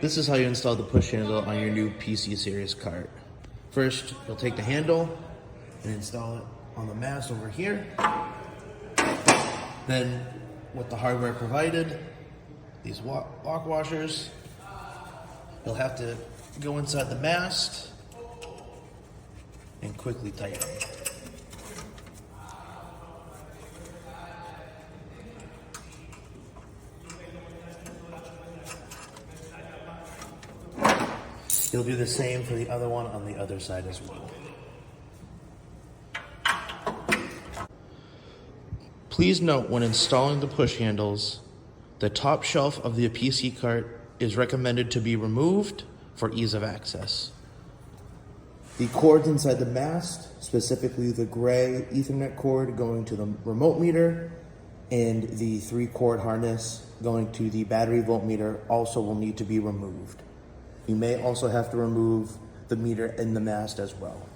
This is how you install the push handle on your new PC series cart. First, you'll take the handle and install it on the mast over here. Then, with the hardware provided, these lock washers, you'll have to go inside the mast and quickly tighten. You'll do the same for the other one on the other side as well. Please note when installing the push handles, the top shelf of the PC cart is recommended to be removed for ease of access. The cords inside the mast, specifically the gray Ethernet cord going to the remote meter and the 3-cord harness going to the battery voltmeter, also will need to be removed. You may also have to remove the meter in the mast as well.